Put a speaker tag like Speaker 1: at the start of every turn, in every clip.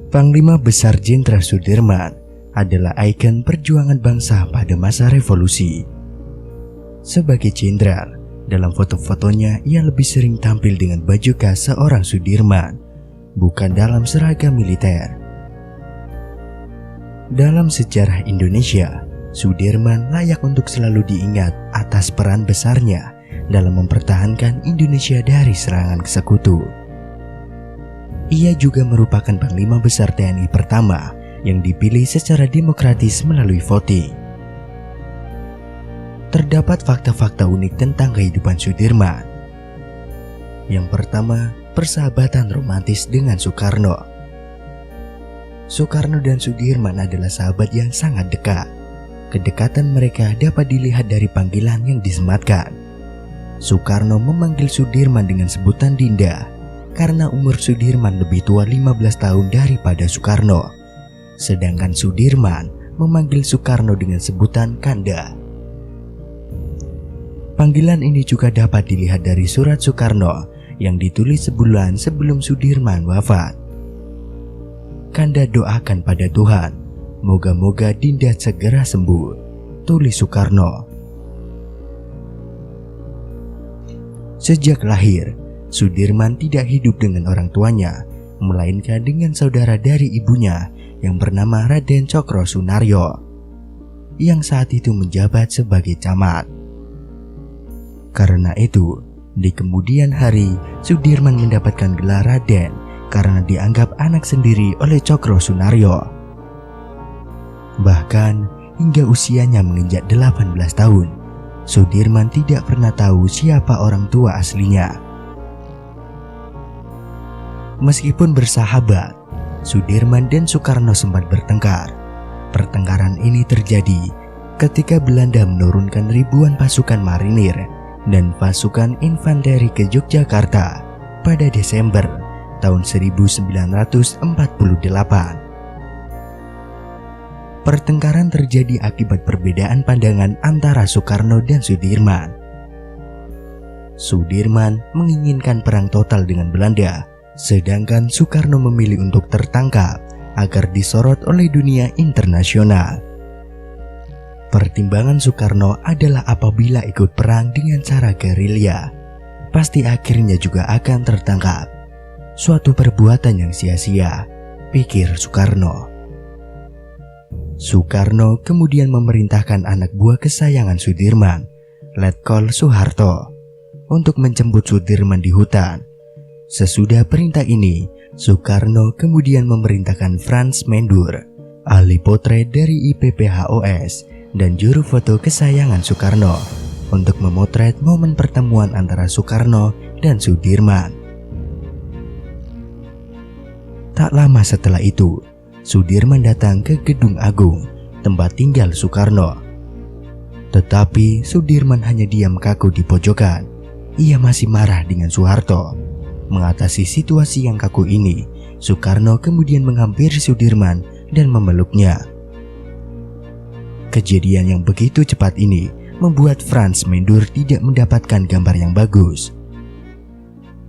Speaker 1: Panglima Besar Jenderal Sudirman adalah ikon perjuangan bangsa pada masa revolusi. Sebagai jenderal, dalam foto-fotonya ia lebih sering tampil dengan baju khas seorang Sudirman, bukan dalam seragam militer. Dalam sejarah Indonesia, Sudirman layak untuk selalu diingat atas peran besarnya dalam mempertahankan Indonesia dari serangan sekutu. Ia juga merupakan Panglima Besar TNI pertama yang dipilih secara demokratis melalui voting. Terdapat fakta-fakta unik tentang kehidupan Sudirman. Yang pertama, persahabatan romantis dengan Soekarno. Soekarno dan Sudirman adalah sahabat yang sangat dekat. Kedekatan mereka dapat dilihat dari panggilan yang disematkan. Soekarno memanggil Sudirman dengan sebutan Dinda karena umur Sudirman lebih tua 15 tahun daripada Soekarno. Sedangkan Sudirman memanggil Soekarno dengan sebutan Kanda. Panggilan ini juga dapat dilihat dari surat Soekarno yang ditulis sebulan sebelum Sudirman wafat. Kanda doakan pada Tuhan, moga-moga Dinda segera sembuh, tulis Soekarno. Sejak lahir, Sudirman tidak hidup dengan orang tuanya, melainkan dengan saudara dari ibunya yang bernama Raden Cokro Sunaryo, yang saat itu menjabat sebagai camat. Karena itu, di kemudian hari, Sudirman mendapatkan gelar Raden karena dianggap anak sendiri oleh Cokro Sunaryo. Bahkan, hingga usianya menginjak 18 tahun, Sudirman tidak pernah tahu siapa orang tua aslinya. Meskipun bersahabat, Sudirman dan Soekarno sempat bertengkar. Pertengkaran ini terjadi ketika Belanda menurunkan ribuan pasukan marinir dan pasukan infanteri ke Yogyakarta pada Desember tahun 1948. Pertengkaran terjadi akibat perbedaan pandangan antara Soekarno dan Sudirman. Sudirman menginginkan perang total dengan Belanda, sedangkan Soekarno memilih untuk tertangkap agar disorot oleh dunia internasional. Pertimbangan Soekarno adalah apabila ikut perang dengan cara gerilya, pasti akhirnya juga akan tertangkap. Suatu perbuatan yang sia-sia, pikir Soekarno. Soekarno kemudian memerintahkan anak buah kesayangan Sudirman, Letkol Soeharto, untuk menjemput Sudirman di hutan. Sesudah perintah ini, Soekarno kemudian memerintahkan Frans Mendur, ahli potret dari IPPHOS dan juru foto kesayangan Soekarno, untuk memotret momen pertemuan antara Soekarno dan Sudirman. Tak lama setelah itu, Sudirman datang ke Gedung Agung, tempat tinggal Soekarno. Tetapi Sudirman hanya diam kaku di pojokan. Ia masih marah dengan Soeharto. Mengatasi situasi yang kaku ini, Soekarno kemudian menghampiri Sudirman dan memeluknya. Kejadian yang begitu cepat ini membuat Frans Mendur tidak mendapatkan gambar yang bagus.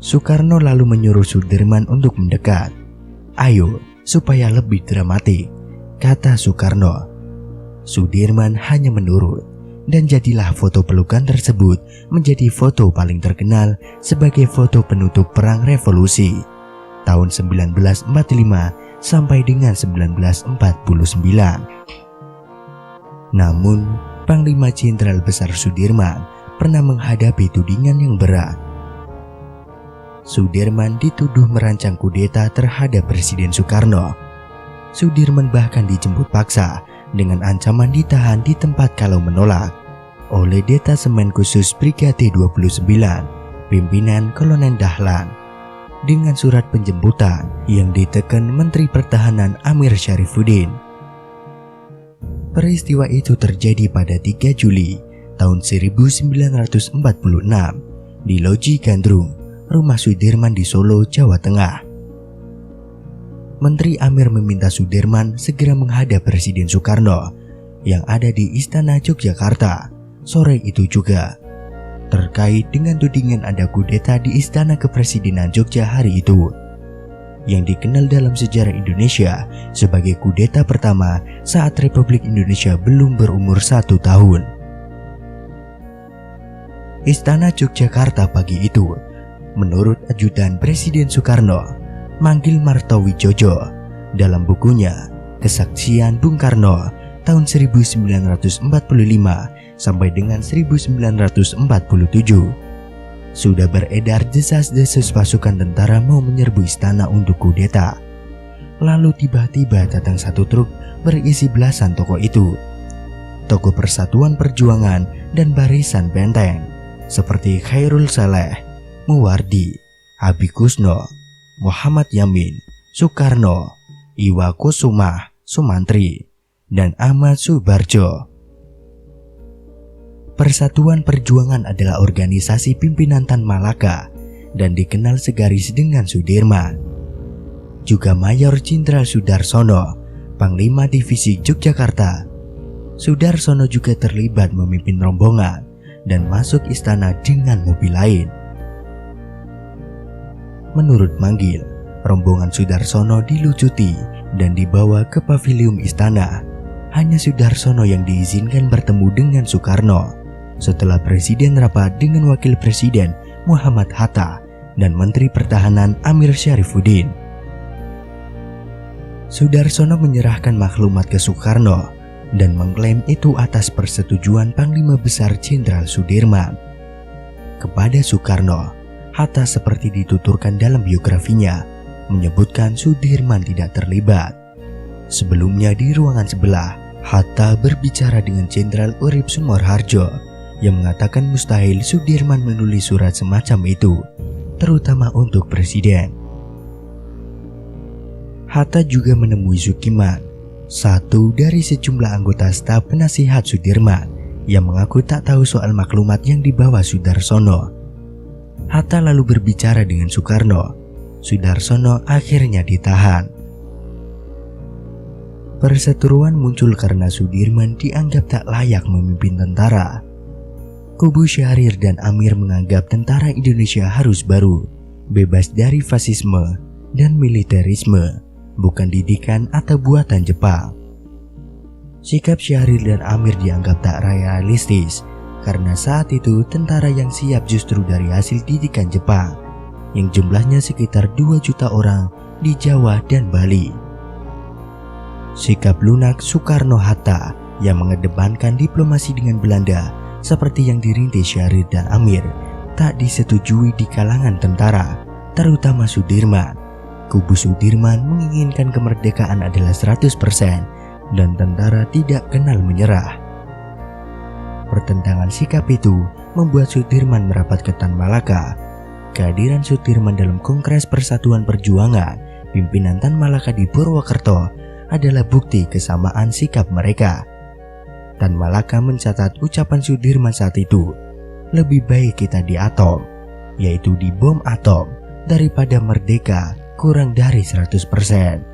Speaker 1: Soekarno lalu menyuruh Sudirman untuk mendekat. "Ayo, supaya lebih dramatik," kata Soekarno. Sudirman hanya menurut, dan jadilah foto pelukan tersebut menjadi foto paling terkenal sebagai foto penutup Perang Revolusi tahun 1945 sampai dengan 1949. Namun, Panglima Jenderal Besar Sudirman pernah menghadapi tudingan yang berat. Sudirman dituduh merancang kudeta terhadap Presiden Soekarno. Sudirman bahkan dijemput paksa dengan ancaman ditahan di tempat kalau menolak oleh Detasemen Khusus Brigade 29, pimpinan Kolonel Dahlan, dengan surat penjemputan yang diteken Menteri Pertahanan Amir Syarifuddin. Peristiwa itu terjadi pada 3 Juli tahun 1946 di Loji Gandrung, rumah Sudirman di Solo, Jawa Tengah. Menteri Amir meminta Sudirman segera menghadap Presiden Soekarno yang ada di Istana Yogyakarta sore itu juga, terkait dengan tudingan ada kudeta di Istana Kepresidenan Jogja hari itu. yang dikenal dalam sejarah Indonesia sebagai kudeta pertama saat Republik Indonesia belum berumur 1 tahun. Istana Yogyakarta pagi itu, menurut ajudan Presiden Soekarno, manggil Martowijojo dalam bukunya Kesaksian Bung Karno tahun 1945 sampai dengan 1947. Sudah beredar desas-desus pasukan tentara mau menyerbu istana untuk kudeta. Lalu tiba-tiba datang satu truk berisi belasan tokoh itu. Tokoh Persatuan Perjuangan dan Barisan Benteng seperti Khairul Saleh, Muwardi, Abi Kusno, Muhammad Yamin, Soekarno, Iwa Kusumah, Sumantri, dan Ahmad Subarjo. Persatuan Perjuangan adalah organisasi pimpinan Tan Malaka dan dikenal segaris dengan Sudirman. Juga Mayor Jenderal Sudarsono, Panglima Divisi Yogyakarta. Sudarsono juga terlibat memimpin rombongan dan masuk istana dengan mobil lain. Menurut Manggil, rombongan Sudarsono dilucuti dan dibawa ke pavilium istana. Hanya Sudarsono yang diizinkan bertemu dengan Soekarno. Setelah Presiden rapat dengan Wakil Presiden Muhammad Hatta dan Menteri Pertahanan Amir Syarifuddin. Sudarsono menyerahkan maklumat ke Soekarno dan mengklaim itu atas persetujuan Panglima Besar Jenderal Sudirman. Kepada Soekarno, Hatta seperti dituturkan dalam biografinya, menyebutkan Sudirman tidak terlibat. Sebelumnya di ruangan sebelah, Hatta berbicara dengan Jenderal Urip Sumoharjo yang mengatakan mustahil Sudirman menulis surat semacam itu, terutama untuk presiden. Hatta juga menemui Sukiman, satu dari sejumlah anggota staf penasihat Sudirman, yang mengaku tak tahu soal maklumat yang dibawa Sudarsono. Hatta lalu berbicara dengan Soekarno. Sudarsono akhirnya ditahan. Perseteruan muncul karena Sudirman dianggap tak layak memimpin tentara. Kubu Syahrir dan Amir menganggap tentara Indonesia harus baru, bebas dari fasisme dan militerisme, bukan didikan atau buatan Jepang. Sikap Syahrir dan Amir dianggap tak realistis karena saat itu tentara yang siap justru dari hasil didikan Jepang, yang jumlahnya sekitar 2 juta orang di Jawa dan Bali. Sikap lunak Soekarno-Hatta yang mengedepankan diplomasi dengan Belanda seperti yang dirintis Syahrir dan Amir tak disetujui di kalangan tentara, terutama Sudirman. Kubu Sudirman menginginkan kemerdekaan adalah 100% dan tentara tidak kenal menyerah. Pertentangan sikap itu membuat Sudirman merapat ke Tan Malaka. Kehadiran Sudirman dalam Kongres Persatuan Perjuangan pimpinan Tan Malaka di Purwokerto adalah bukti kesamaan sikap mereka. Tan Malaka mencatat ucapan Sudirman saat itu, lebih baik kita di atom, yaitu di bom atom, daripada merdeka kurang dari 100%.